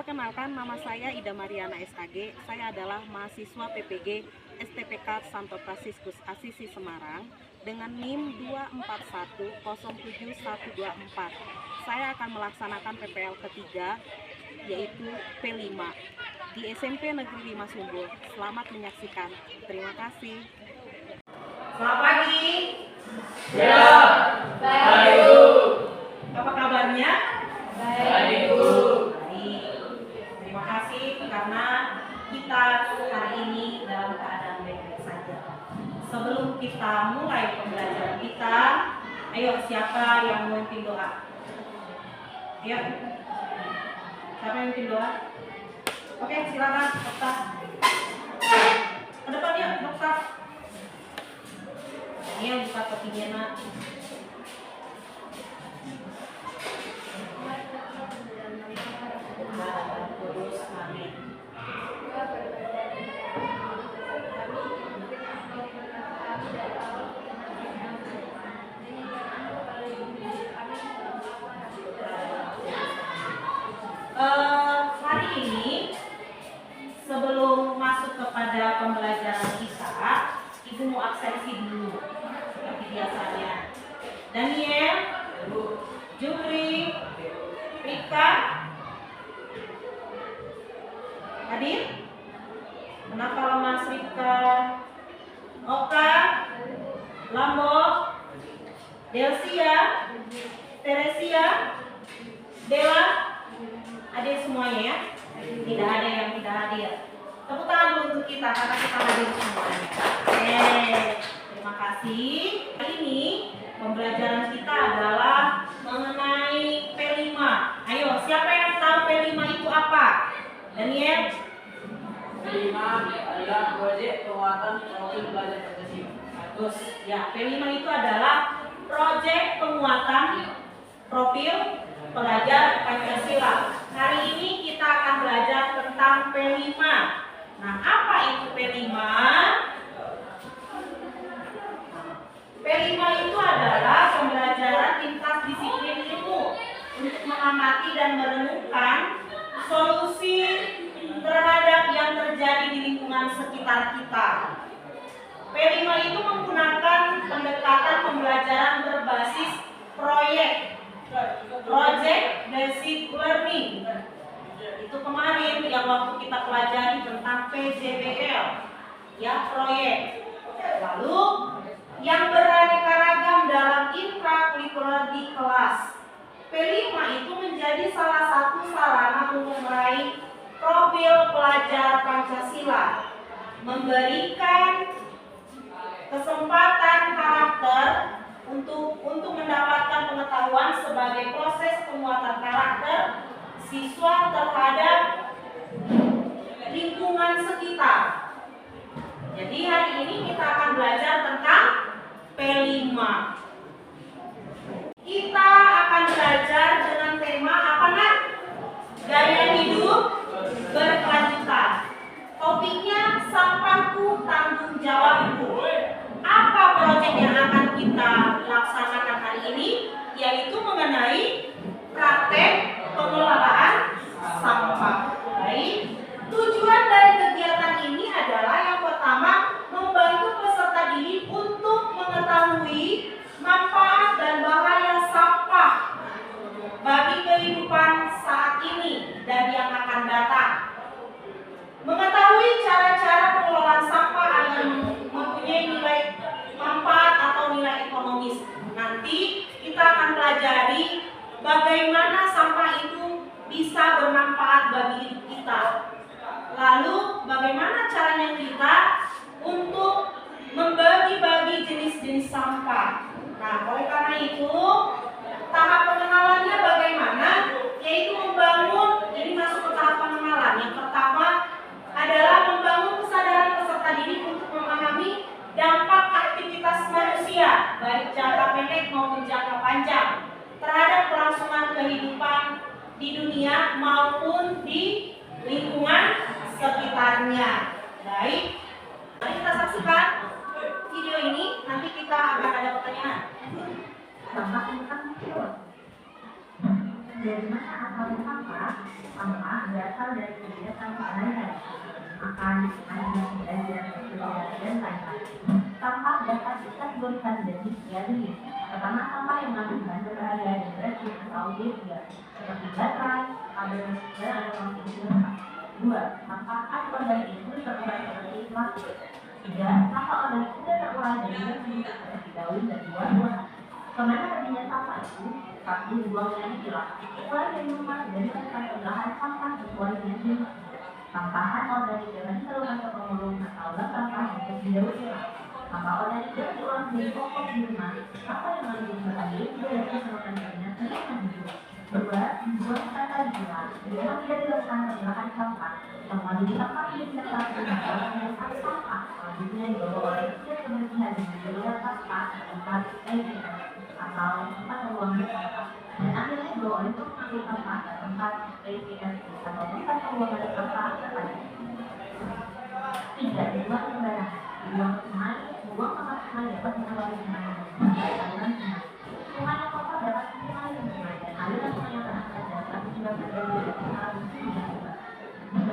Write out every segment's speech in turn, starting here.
Perkenalkan, nama saya Ida Mariana SAG. Saya adalah mahasiswa PPG STPK Santo Fransiskus Asisi Semarang dengan NIM 241071124. Saya akan melaksanakan PPL ketiga, yaitu P5 di SMP Negeri 5 Sumber. Selamat menyaksikan. Terima kasih. Selamat pagi. Ya, baik Bu. Apa kabarnya? Baik Bu. Baik. Terima kasih karena kita hari ini dalam keadaan baik-baik saja. Sebelum kita mulai pembelajaran kita, ayo siapa yang memimpin doa? Ayo. Siapa yang memimpin doa? Oke, silakan dokter. Ke depan ya, dokter. Ini yang buka topinya nak. Kudus, amin. Hari ini sebelum masuk kepada pembelajaran kita, Ibu mau absensi dulu seperti biasanya. Daniel, Jupri, Rika, hadir? Kenapa lemas Rika? Oka, Lambok, Delsia, Teresia, Dela, hadir semuanya ya? Tidak ada yang tidak hadir. Tepuk tangan dulu untuk kita karena kita hadir semuanya. Terima kasih. Hari ini pembelajaran kita adalah mengenai P5. Ayo, siapa yang tahu P5 itu apa? Daniel? P5 adalah proyek penguatan profil belajar Pancasila. Bagus. Ya, P5 itu adalah proyek penguatan profil pelajar Pancasila. Hari ini kita akan belajar tentang P5. Nah, apa itu P5? P5 itu adalah pembelajaran lintas disiplin ilmu untuk mengamati dan merenungkan solusi terhadap yang terjadi di lingkungan sekitar kita. P5 itu menggunakan pendekatan pembelajaran berbasis project based learning. Itu kemarin yang waktu kita pelajari tentang PJBL, ya, proyek. Lalu yang beraneka ragam dalam intrakurikuler di kelas. P5 itu menjadi salah satu sarana untuk meraih profil pelajar Pancasila, memberikan kesempatan karakter untuk mendapatkan pengetahuan sebagai proses penguatan karakter siswa terhadap lingkungan sekitar. Jadi hari ini kita akan belajar tentang P5. Kita akan belajar dengan tema apa nak? Gaya hidup berkelanjutan. Topiknya sampahku tanggung jawabku. Apa proyek yang akan kita laksanakan hari ini? Yaitu mengenai praktek pengelolaan sampah. Baik. Tujuan dari kegiatan ini adalah yang pertama, membantu peserta didik untuk mengetahui manfaat dan bahaya sampah bagi kehidupan saat ini dan yang akan datang. Mengetahui cara-cara pengelolaan sampah agar mempunyai nilai manfaat atau nilai ekonomis. Nanti kita akan pelajari bagaimana sampah itu bisa bermanfaat bagi hidup kita. Lalu bagaimana caranya kita untuk membagi-bagi jenis-jenis sampah. Nah, oleh karena itu tahap pengenalannya bagaimana? Yaitu membangun, ini masuk ke tahap pengenalan. Yang pertama adalah membangun kesadaran peserta didik untuk memahami dampak aktivitas manusia, baik jangka pendek maupun jangka panjang, terhadap kelangsungan kehidupan di dunia maupun di lingkungan sekitarnya. Baik, mari kita saksikan video ini. Nanti kita akan ada pertanyaan. Dampak tentang dari mana asal sampah? Sampah berasal dari kegiatan sehari-hari, makan, mandi, belajar, berkendara, dan lain-lain. Sampah dapat dikategorikan menjadi 3 jenis. Pertama, sampah yang mengandung bahan berbahaya dan beracun atau B3, seperti baterai, kabel, dan elektronik lengkap. 2. Sampah anorganik itu terurai seperti plastik. 3. Sampah organik tidak terurai dan tidak seperti daun dan buah-buahan. Kemana perginya sampah itu? 1. Dibuang dengan pilah. Mulai dari rumah dan melakukan pengolahan sampah sesuai dengan jenis. Sampah anorganik dapat disalurkan ke pemulung atau bank sampah untuk didaur ulang. Sampah organik dapat diolah menjadi popok di rumah. Sampah yang mengandung berbahaya tidak dapat disalurkan ke dinas lingkungan hidup. 2. Dibuang secara digital. Di rumah tidak dilakukan pengolahan sampah. Semua jenis sampah tidak diletakkan di dalam tempat sampah. Selanjutnya dibawa oleh setiap kebersihan dengan jumlah sampah tempat TPS atau tempat pembuangan sampah. Dan akhirnya dibawa oleh truk pengangkut sampah ke tempat TPS atau tempat pembuangan sampah terpadu. 3. Dibuang sembarangan. Dibuang ke sungai. Membuang sampah sungai dapat mengeluarkan sungai dan aliran sungai. Sungai yang kotor dapat mengalir sungai dan aliran sungai yang terangkat dapat menyebabkan banjir secara musim dan lebat. 4.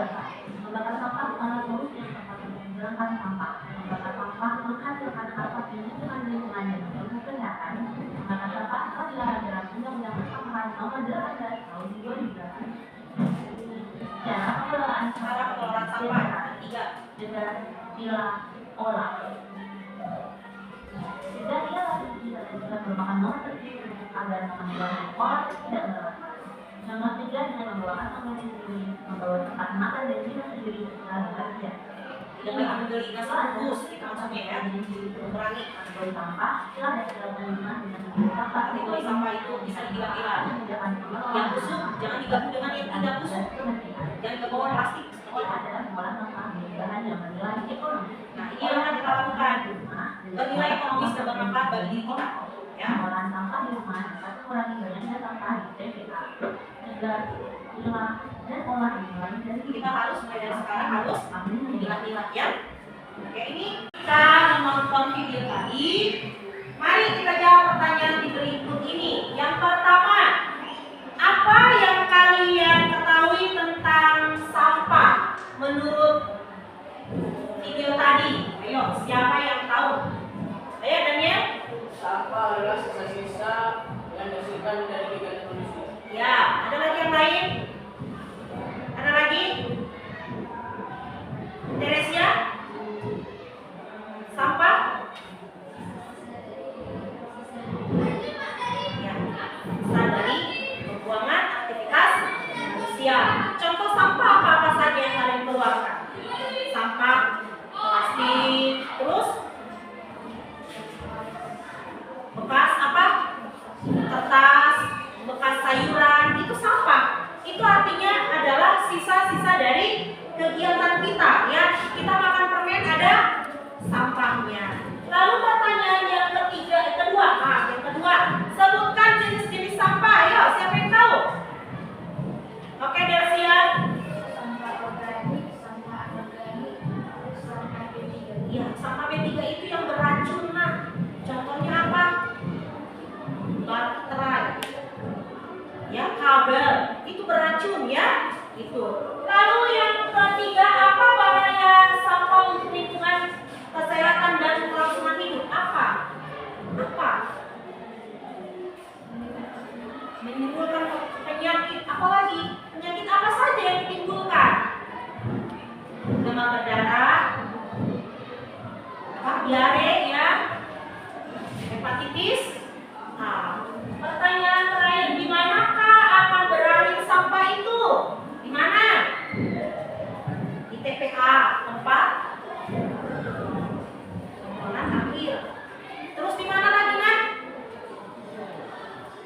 Membakar sampah bukanlah solusi yang tepat untuk menghilangkan sampah. Membakar sampah menghasilkan asap yang mencemari lingkungan dan mengganggu kesehatan. Membakar sampah telah dilarang dalam Undang-Undang Persampahan Nomor 18 Tahun 2008. Cara pengelolaan sampah dengan pilah olah. Jika pilah tidak merupakan nomor tertentu agar menghilangkan olah tidak merawat. Nomor 3 dengan membawakan sampah sendiri, membawa tempat makan dan minum sendiri secara bekerja. Jangan membeli nasi bungkus, itu maksudnya ya. Mengurangi Kategori sampah, pilah dan pilah minuman dengan membawa sampah. kategori sampah itu bisa dipilah-pilah. Yang busuk jangan digabung dengan yang tidak busuk. Jangan digabung plastik. Ini adalah pengolahan sampah menjadi bahan yang bernilai ekonomi. Nah, ini yang akan kita lakukan. Bernilai ekonomis dan bermanfaat bagi diri kita. Ya. Pengolahan sampah di rumah dapat mengurangi banyaknya sampah di TPA. Juga pilah dan olah dimulai dari Kita harus mulai dari sekarang harus mengambil milah-milah ya. Oke, ini kita menonton video tadi. Mari kita jawab pertanyaan di berikut ini. Yang pertama, apa yang kalian ketahui tentang sampah menurut video tadi? Ayo, siapa yang tahu? Ayo, Daniel. Sampah adalah sisa-sisa yang dihasilkan dari kegiatan manusia. Ya, ada lagi yang lain? Ada lagi? Teresia? Sampah? Ya, sisa dari pembuangan aktivitas manusia. Contoh sampah apa saja yang kalian keluarkan? Sampah plastik, terus bekas apa? Kertas, bekas sayuran, itu sampah. Itu artinya adalah sisa-sisa dari kegiatan kita ya. Kita makan permen ada sampahnya. Lalu pertanyaan yang kedua, sebutkan jenis-jenis sampah. Ayo, siapa yang tahu? Oke, Dersian. sampah organik, sampah anorganik, sampah B3. Ya, sampah B3 itu yang beracun, nah. Contohnya apa? Baterai. Ya, kabel. Itu beracun ya. Itu. Lalu yang ketiga, apa bahaya sampah untuk lingkungan, kesehatan dan kelangsungan hidup? Apa? Menimbulkan penyakit. Apalagi? Penyakit apa saja yang ditimbulkan? Demam berdarah, diare ya, hepatitis. Nah, pertanyaan terakhir, di manakah akan berakhir sampah itu? Di mana? Di TPA, tempat pembuangan akhir. Terus di mana lagi, Nak?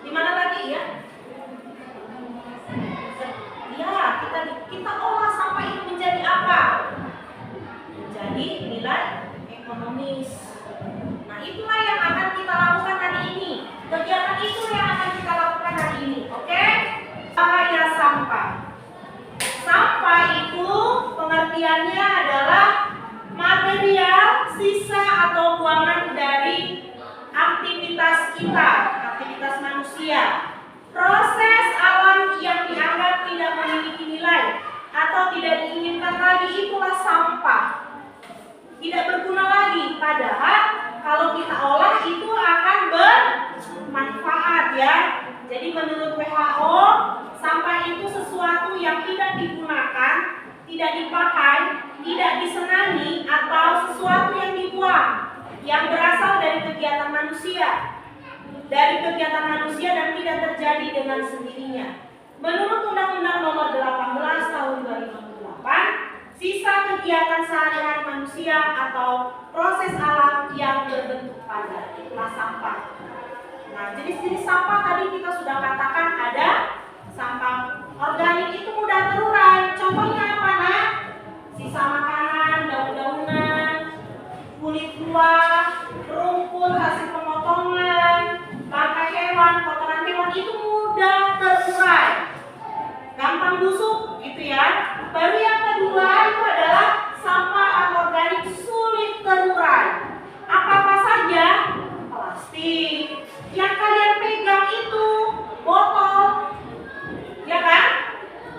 Di mana lagi ya? Ya, kita olah sampah itu menjadi apa? Menjadi nilai ekonomis. Nah, itulah yang akan kita lakukan hari ini. Kegiatan itu yang akan kita lakukan hari ini. Oke? Bahaya sampah. Sampah itu pengertiannya adalah material sisa atau buangan dari aktivitas kita, aktivitas manusia. Proses alam yang dianggap tidak memiliki dengan sendirinya. Menurut Undang-Undang Nomor 18 Tahun 2008, sisa kegiatan sehari-hari manusia atau proses alam yang berbentuk padat, itulah sampah. Nah, jenis-jenis sampah tadi kita sudah katakan ada sampah organik itu mudah terurai. Contohnya apa, Nak? Sisa makanan, daun-daunan, kulit buah, rumput hasil pemotongan, bangkai hewan, kotoran hewan itu mudah terurai, gampang busuk gitu ya. Baru yang kedua itu adalah sampah anorganik sulit terurai. Apa-apa saja? Plastik yang kalian pegang itu, botol, ya kan?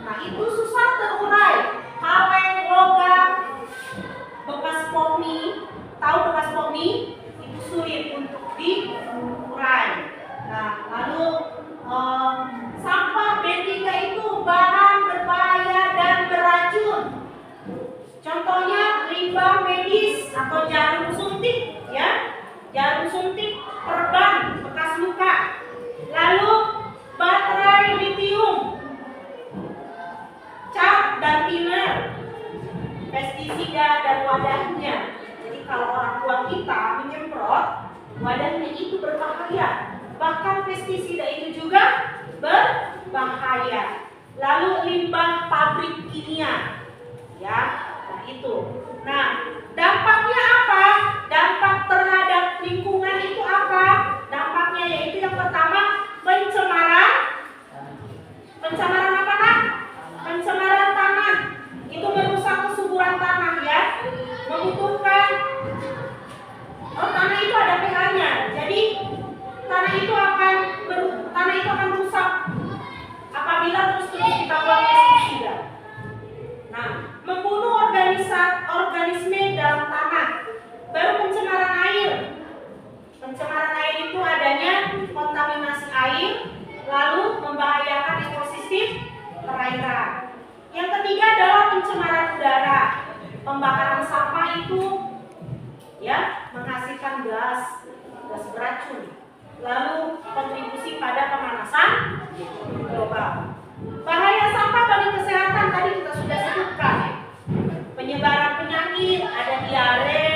Nah, itu susah terurai. Kaleng, logam, bekas pop mie, tahu bekas pop mie? Itu sulit untuk diurai. Nah, lalu sampah B3 itu bahan berbahaya dan beracun. Contohnya limbah medis atau jarum suntik, ya, jarum suntik, perban bekas luka. Lalu baterai litium, cat dan thinner, pestisida dan wadahnya. Jadi kalau orang tua kita menyemprot, wadahnya itu berbahaya. Bahkan pestisida itu juga berbahaya. Lalu limbah pabrik kimia, ya, nah itu. Nah, dampaknya apa? Dampak terhadap lingkungan itu apa? Dampaknya yaitu yang pertama pencemaran. Pencemaran apa, Nak? Pencemaran tanah. Itu merusak kesuburan tanah, ya. Membutuhkan tanah itu ada pH-nya. Jadi tanah itu akan rusak apabila terus-terus kita buang pestisida. Nah, membunuh organisme dalam tanah. Baru pencemaran air. Pencemaran air itu adanya kontaminasi air, lalu membahayakan ekosistem perairan. Yang ketiga adalah pencemaran udara. Pembakaran sampah itu ya menghasilkan gas beracun. Lalu kontribusi pada pemanasan global. Bahaya sampah bagi kesehatan tadi kita sudah sebutkan. Penyebaran penyakit, ada diare,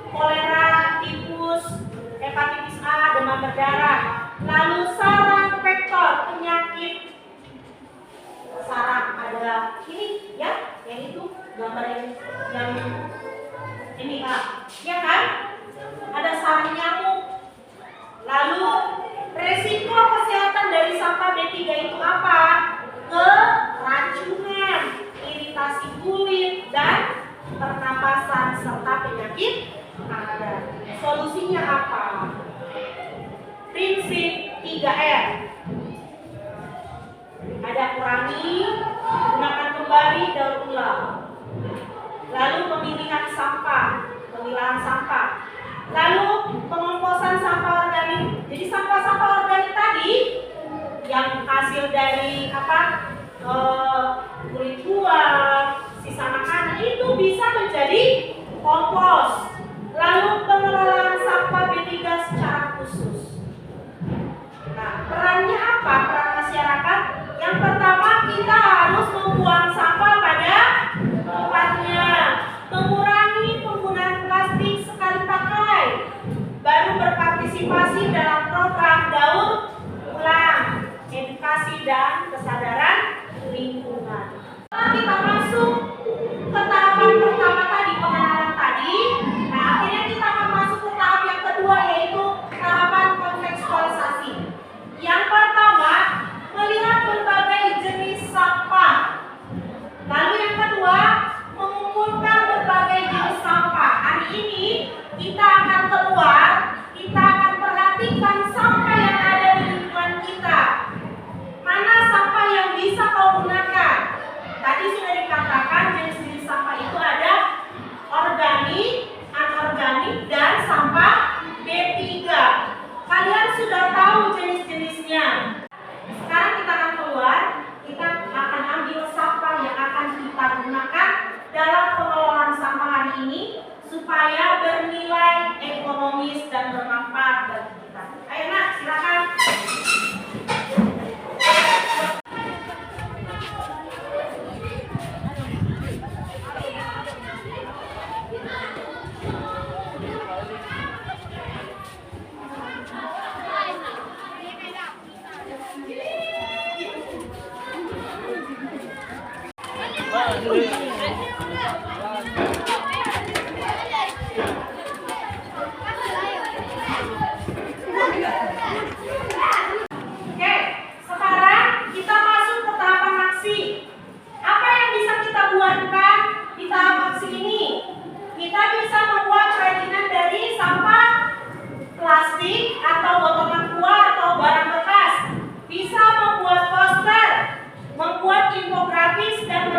kolera, tifus, hepatitis A, demam berdarah. Lalu sarang vektor penyakit sarang, ada ini ya, yang itu gambar yang ini ya kan? Ada sarang nyamuk. Lalu resiko kesehatan dari sampah B3 itu apa? Keracunan, iritasi kulit dan pernapasan serta penyakit kanker. Solusinya apa? Prinsip 3R. Ada kurangi, gunakan kembali, daur ulang. Lalu pemilihan sampah, pemilahan sampah. Lalu pengomposan sampah organik. Jadi sampah-sampah organik tadi yang hasil dari kulit buah, sisa makanan itu bisa menjadi kompos. Lalu pengelolaan sampah B3 secara khusus. Nah, perannya apa? Peran masyarakat. Yang pertama, kita harus membuang sampah pada tempatnya. Mengurangi penggunaan plastik sekali pakai. Baru berpartisipasi dalam program daur ulang, edukasi dan kesadaran lingkungan. Setelah kita masuk ke tahapan pertama tadi, pengenalan tadi, nah akhirnya kita akan masuk ke tahap yang kedua, yaitu tahapan kontekstualisasi. Yang pertama, melihat berbagai jenis sampah. Lalu yang kedua, mengumpulkan berbagai jenis sampah. Hari ini kita akan keluar, kita akan perhatikan sampah yang ada di lingkungan kita. Mana sampah yang bisa kau gunakan? Tadi sudah dikatakan jenis-jenis sampah itu ada organik, anorganik, dan sampah B3. Kalian sudah tahu jenis-jenisnya. Sekarang kita akan keluar, kita akan ambil sampah yang akan kita gunakan dalam pengelolaan sampah hari ini supaya bernilai ekonomis dan bermanfaat bagi kita. Ayo Nak, silakan.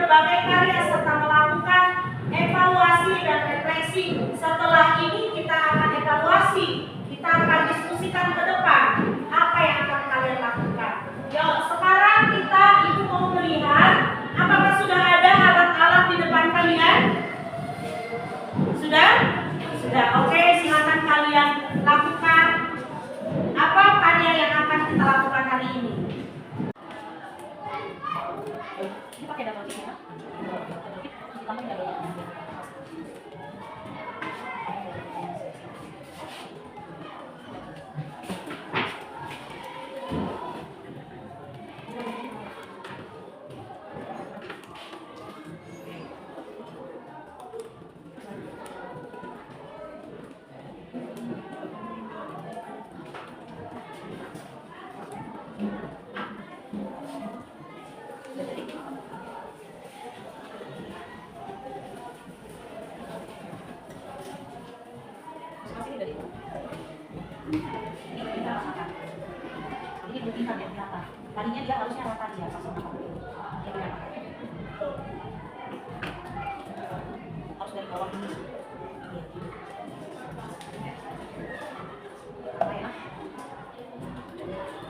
berbagai karya serta melakukan evaluasi dan refleksi. Setelah ini kita akan evaluasi, kita akan diskusikan ke depan apa yang akan kalian lakukan. Yuk, sekarang ibu mau melihat apakah sudah ada alat-alat di depan kalian? Sudah? Sudah. Oke, silakan kalian lakukan. Apa karya yang akan kita lakukan hari ini? Ini pakai data ya? Ini berlipat ya, kelihatan. Tadinya dia harusnya rata dia pas makan. Dia kelihatan. Harus dari bawah ini. Apa ya?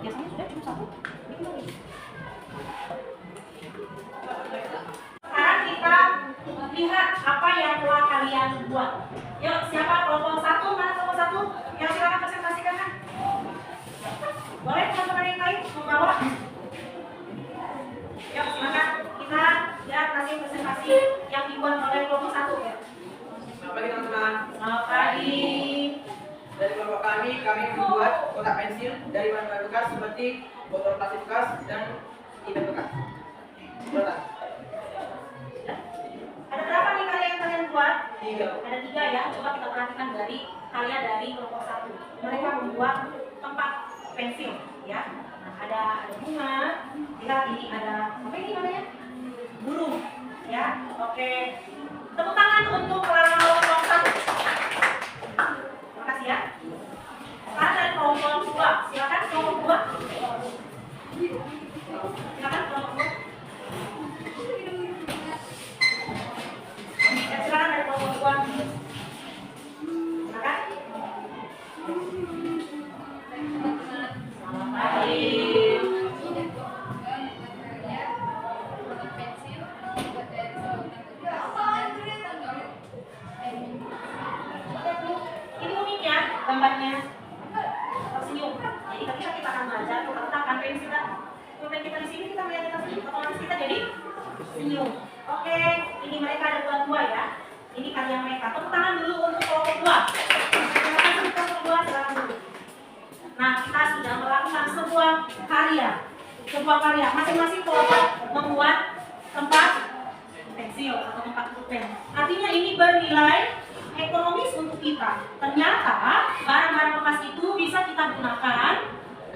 Biasanya sudah cuma satu. Ini lagi. Sekarang kita lihat apa yang telah kalian buat. Yuk, siapa kelompok satu? Mana kelompok satu? Yang silakan presentasikan kan? Boleh teman-teman yang lain membawa? Yuk, silakan kita lihat hasil presentasi yang dibuat oleh kelompok satu ya. Selamat pagi teman-teman. Selamat pagi. Dari kelompok kami membuat kotak pensil dari bahan bekas seperti botol plastik bekas dan tidak bekas. Berat. Ada berapa nih karya yang kalian buat? 3. Ada 3 ya. Coba kita perhatikan dari karya dari kelompok satu. Mereka membuat tempat pensil ya. Nah, ada bunga. Lihat ini ada apa ini namanya? Burung ya. Oke. Tepuk tangan untuk kelompok satu. Terima kasih ya. Sekarang dari kelompok 2. Silakan kelompok 2. Silakan kelompok 2. Ya, silakan dari kelompok 2. Silakan. Selamat pagi. Ini unik ya gambarnya. Tersenyum. Jadi ketika kita akan belajar, kita letakkan pensil dan pulpen kita di sini, kita melihat kita senyum, otomatis kita jadi senyum. Oke, ini mereka ada buat 2 ya. Ini karya mereka. Tepuk tangan dulu untuk kelompok 2. Terima kasih untuk kelompok 2, silakan dulu. Nah, kita sudah melakukan sebuah karya. Masing-masing kelompok membuat tempat pensil atau tempat pulpen. Artinya ini bernilai ekonomis untuk kita. Ternyata barang-barang bekas itu bisa kita gunakan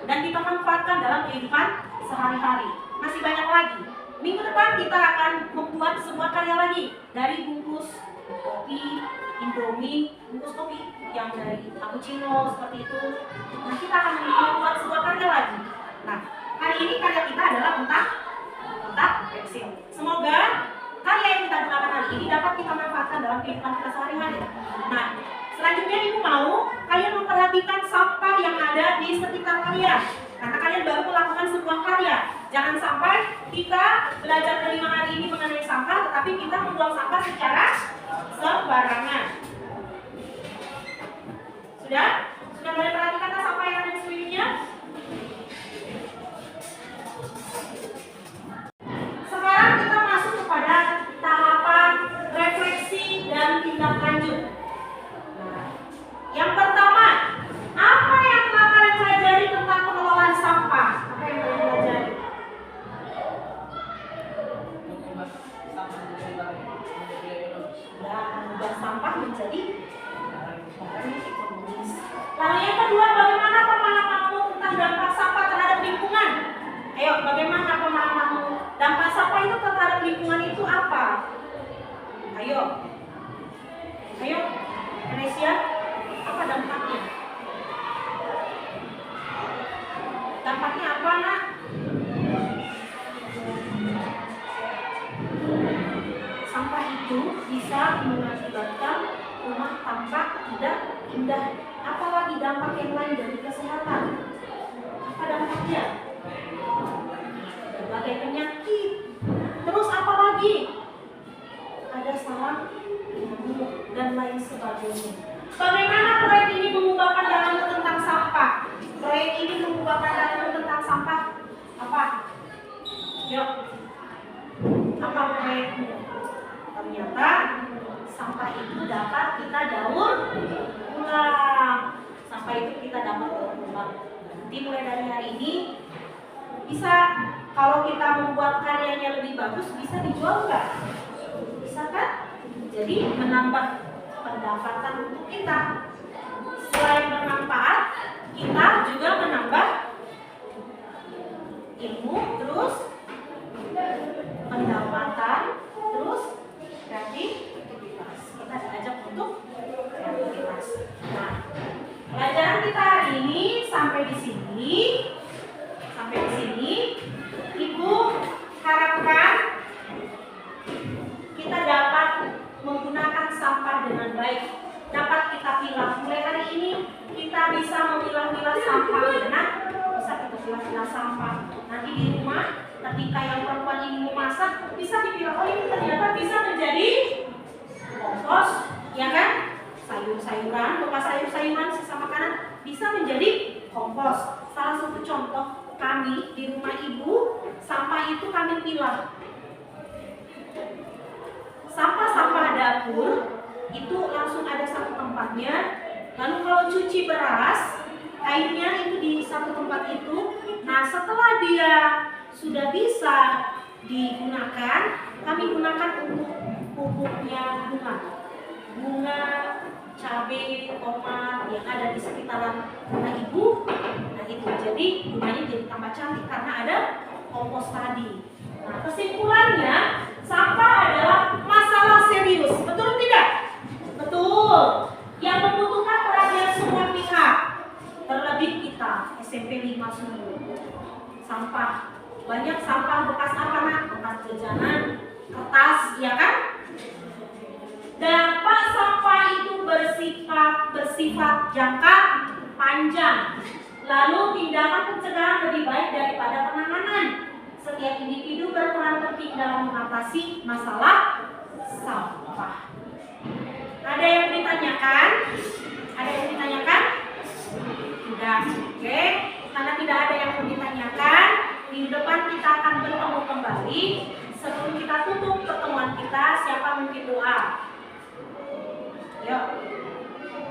dan kita manfaatkan dalam kehidupan sehari-hari. Masih banyak lagi. Minggu depan kita akan membuat sebuah karya lagi dari bungkus kopi, Indomie, bungkus kopi yang dari cappuccino seperti itu. Nah, kita akan membuat sebuah karya lagi. Nah, hari ini karya kita adalah tentang pensil. Semoga karya yang kita gunakan hari ini dapat kita manfaatkan dalam kehidupan kita sehari-hari. Nah, selanjutnya ibu mau kalian memperhatikan sampah yang ada di sekitar kalian. Karena kalian baru melakukan sebuah karya. Jangan sampai kita belajar kelima hari ini mengenai sampah, tetapi kita membuang sampah secara sembarangan. Sudah? Sudah mulai perhatikan sampah yang ada di sekelilingnya? Sekarang kita masuk kepada tahapan refleksi dan tindak lanjut. Nah, yang pertama, apa yang telah kalian pelajari tentang pengelolaan sampah? Apa yang kalian pelajari? Mengubah sampah menjadi barang ekonomis. Lalu yang kedua, bagaimana pemahamanmu tentang dampak sampah terhadap lingkungan? Ayo, bagaimana pemahamanmu? Dampak sampah itu terhadap lingkungan itu apa? Ayo, Indonesia, apa dampaknya? Dampaknya apa, nak? itu bisa mengakibatkan rumah tampak tidak indah. Apalagi dampak yang lain dari kesehatan. Apa dampaknya? Berbagai penyakit. Terus apa lagi? Ada sarang nyamuk dan lain sebagainya. Bagaimana proyek ini mengubah pandangan tentang sampah? Proyek ini mengubah pandangan tentang sampah apa? Yuk. Apa proyeknya? Ternyata sampah itu dapat kita daur ulang. Sampah itu kita dapat daur ulang. Nanti mulai dari hari ini bisa, kalau kita membuat karyanya lebih bagus, bisa dijual nggak? Bisa kan? Jadi menambah pendapatan untuk kita. Selain bermanfaat, kita juga menambah ilmu, terus pendapatan, terus kreativitas. Kita diajak untuk kreativitas. Nah, pelajaran kita hari ini sampai di sini. Ibu harapkan kita dapat menggunakan sampah dengan baik. Dapat kita pilah. Mulai hari ini kita bisa memilah-milah sampah. Nah, bisa kita pilah-pilah sampah. Nanti di rumah, ketika yang perempuan ini mau masak, bisa dipilah. Oh, ini ternyata bisa menjadi kompos, ya kan? Sayur-sayuran, bekas sayur-sayuran, sisa makanan bisa menjadi kompos. Salah satu contoh kami di rumah ibu, sampah itu kami pilah. Sampah-sampah dapur itu langsung ada satu tempatnya. Lalu kalau cuci beras, airnya itu di satu tempat itu. Nah, setelah dia sudah bisa digunakan, kami gunakan untuk pupuknya bunga, cabai, tomat yang ada di sekitaran rumah ibu. Nah, itu jadi bunganya jadi tambah cantik karena ada kompos tadi. Nah, kesimpulannya, sampah adalah masalah serius. Betul tidak? Betul. Yang membutuhkan perhatian semua pihak. Terlebih kita, SMP 5 Sumur. Sampah. Banyak sampah bekas apa, Nak? Bekas jajanan, kertas, ya kan? Dampak sampah itu bersifat jangka panjang. Lalu tindakan pencegahan lebih baik daripada penanganan. Setiap individu berperan penting dalam mengatasi masalah sampah. Ada yang ditanyakan? Tidak. Oke. Karena tidak ada yang ditanyakan, minggu depan kita akan bertemu kembali. Sebelum kita tutup pertemuan kita, siapa mungkin doa? Yuk.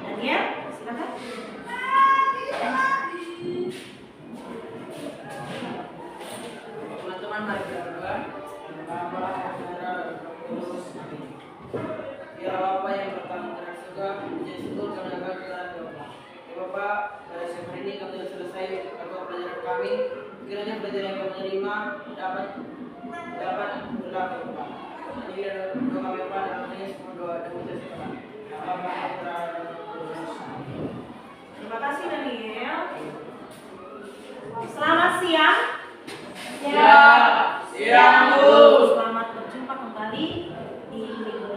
Daniel, silakan. Teman-teman, mari kita berdoa. Bapak, saudara, terus ya Bapak yang bertanggung jawab surga, menjadi syukur kami akan jalan Bapak. Ya Bapak, dari siang ini kami sudah selesai atau pelajaran kami. Kiranya pelajaran yang kami terima dapat berlaku Bapak. Jadi doa kami Bapak dalam ini semua doa dan ucap Bapak. Terima kasih Daniel. Selamat siang. Siang, Bu. Selamat berjumpa kembali di minggu